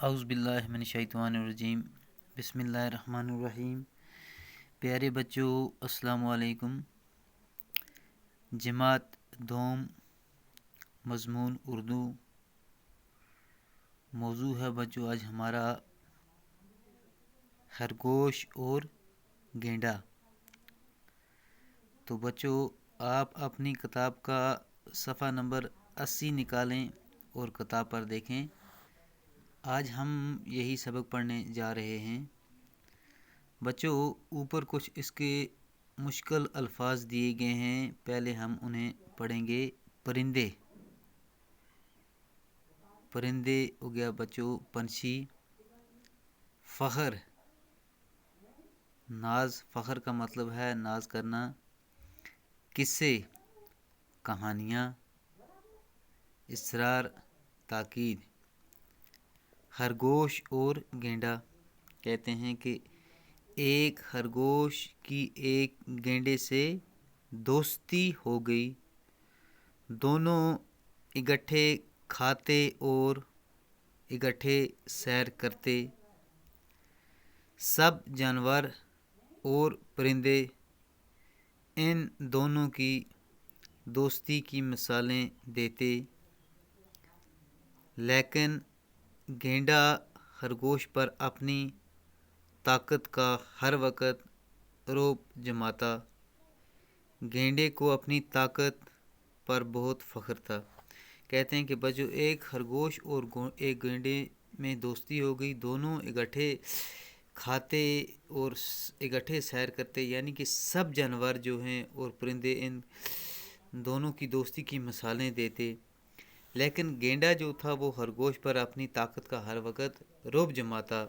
اعوذ باللہ من الشیطان الرجیم بسم اللہ الرحمن الرحیم۔ پیارے بچوں السلام علیکم۔ جماعت دوم، مضمون اردو۔ موضوع ہے بچوں آج ہمارا خرگوش اور گینڈا۔ تو بچوں آپ اپنی کتاب کا صفحہ نمبر 80 نکالیں اور کتاب پر دیکھیں۔ آج ہم یہی سبق پڑھنے جا رہے ہیں۔ بچوں اوپر کچھ اس کے مشکل الفاظ دیے گئے ہیں، پہلے ہم انہیں پڑھیں گے۔ پرندے، پرندے ہو گیا بچوں پنچھی۔ فخر، ناز، فخر کا مطلب ہے ناز کرنا۔ قصے، کہانیاں۔ اسرار، تاکید۔ خرگوش اور گینڈا، کہتے ہیں کہ ایک خرگوش کی ایک گینڈے سے دوستی ہو گئی، دونوں اکٹھے کھاتے اور اکٹھے سیر کرتے۔ سب جانور اور پرندے ان دونوں کی دوستی کی مثالیں دیتے، لیکن گینڈا خرگوش پر اپنی طاقت کا ہر وقت رعب جماتا۔ گینڈے کو اپنی طاقت پر بہت فخر تھا۔ کہتے ہیں کہ بچوں ایک خرگوش اور ایک گینڈے میں دوستی ہو گئی، دونوں اکٹھے کھاتے اور اکٹھے سیر کرتے، یعنی کہ سب جانور جو ہیں اور پرندے ان دونوں کی دوستی کی مثالیں دیتے، لیکن گینڈا جو تھا وہ خرگوش پر اپنی طاقت کا ہر وقت رعب جماتا۔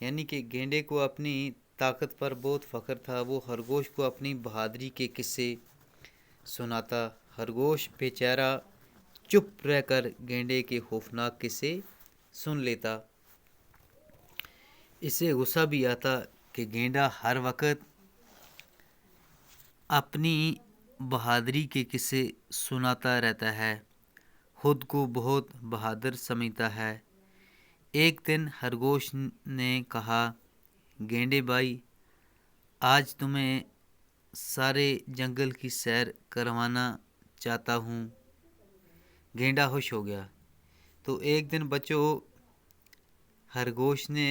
یعنی کہ گینڈے کو اپنی طاقت پر بہت فخر تھا، وہ خرگوش کو اپنی بہادری کے قصے سناتا۔ خرگوش بیچارہ چپ رہ کر گینڈے کے خوفناک قصے سن لیتا۔ اسے غصہ بھی آتا کہ گینڈا ہر وقت اپنی بہادری کے قصے سناتا رہتا ہے، خود کو بہت بہادر سمجھتا ہے۔ ایک دن خرگوش نے کہا، گینڈے بھائی، آج تمہیں سارے جنگل کی سیر کروانا چاہتا ہوں۔ گینڈا خوش ہو گیا۔ تو ایک دن بچوں خرگوش نے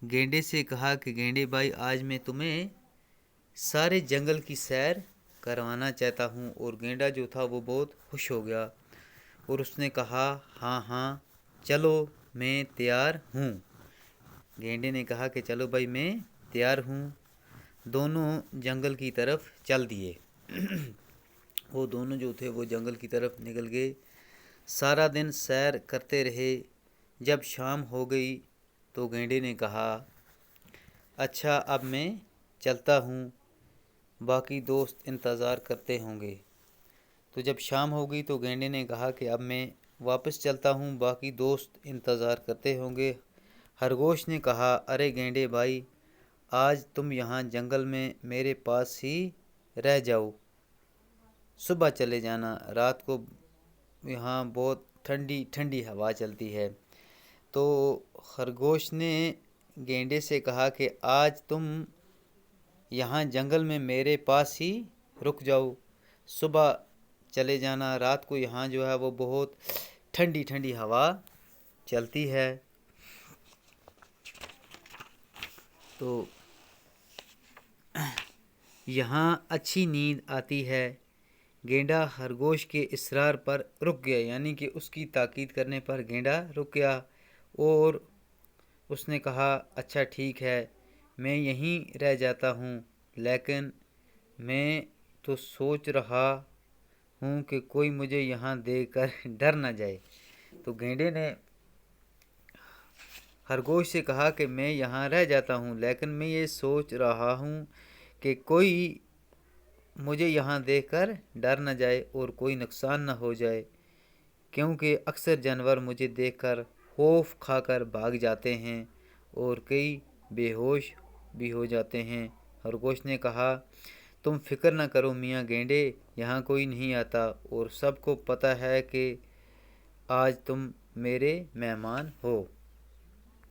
گینڈے سے کہا کہ گینڈے بھائی آج میں تمہیں سارے جنگل کی سیر کروانا چاہتا ہوں، اور گینڈا جو تھا وہ بہت خوش ہو گیا اور اس نے کہا ہاں ہاں چلو میں تیار ہوں۔ گینڈے نے کہا کہ چلو بھائی میں تیار ہوں۔ دونوں جنگل کی طرف چل دیے۔ وہ دونوں جو تھے وہ جنگل کی طرف نکل گئے، سارا دن سیر کرتے رہے۔ جب شام ہو گئی تو گینڈے نے کہا اچھا اب میں چلتا ہوں، باقی دوست انتظار کرتے ہوں گے۔ تو جب شام ہو گئی تو گینڈے نے کہا کہ اب میں واپس چلتا ہوں، باقی دوست انتظار کرتے ہوں گے۔ خرگوش نے کہا ارے گینڈے بھائی، آج تم یہاں جنگل میں میرے پاس ہی رہ جاؤ، صبح چلے جانا، رات کو یہاں بہت ٹھنڈی ٹھنڈی ہوا چلتی ہے۔ تو خرگوش نے گینڈے سے کہا کہ آج تم یہاں جنگل میں میرے پاس ہی رک جاؤ، صبح چلے جانا، رات کو یہاں جو ہے وہ بہت ٹھنڈی ٹھنڈی ہوا چلتی ہے۔ تو یہاں اچھی نیند آتی ہے۔ گینڈا خرگوش کے اصرار پر رک گیا، یعنی کہ اس کی تاکید کرنے پر گینڈا رک گیا اور اس نے کہا اچھا ٹھیک ہے میں یہیں رہ جاتا ہوں، لیکن میں تو سوچ رہا ہوں کہ کوئی مجھے یہاں دیکھ کر ڈر نہ جائے۔ تو گینڈے نے خرگوش سے کہا کہ میں یہاں رہ جاتا ہوں، لیکن میں یہ سوچ رہا ہوں کہ کوئی مجھے یہاں دیکھ کر ڈر نہ جائے اور کوئی نقصان نہ ہو جائے، کیونکہ اکثر جانور مجھے دیکھ کر خوف کھا کر بھاگ جاتے ہیں اور کئی بے ہوش بھی ہو جاتے ہیں۔ خرگوش نے کہا تم فکر نہ کرو میاں گینڈے، یہاں کوئی نہیں آتا اور سب کو پتہ ہے کہ آج تم میرے مہمان ہو۔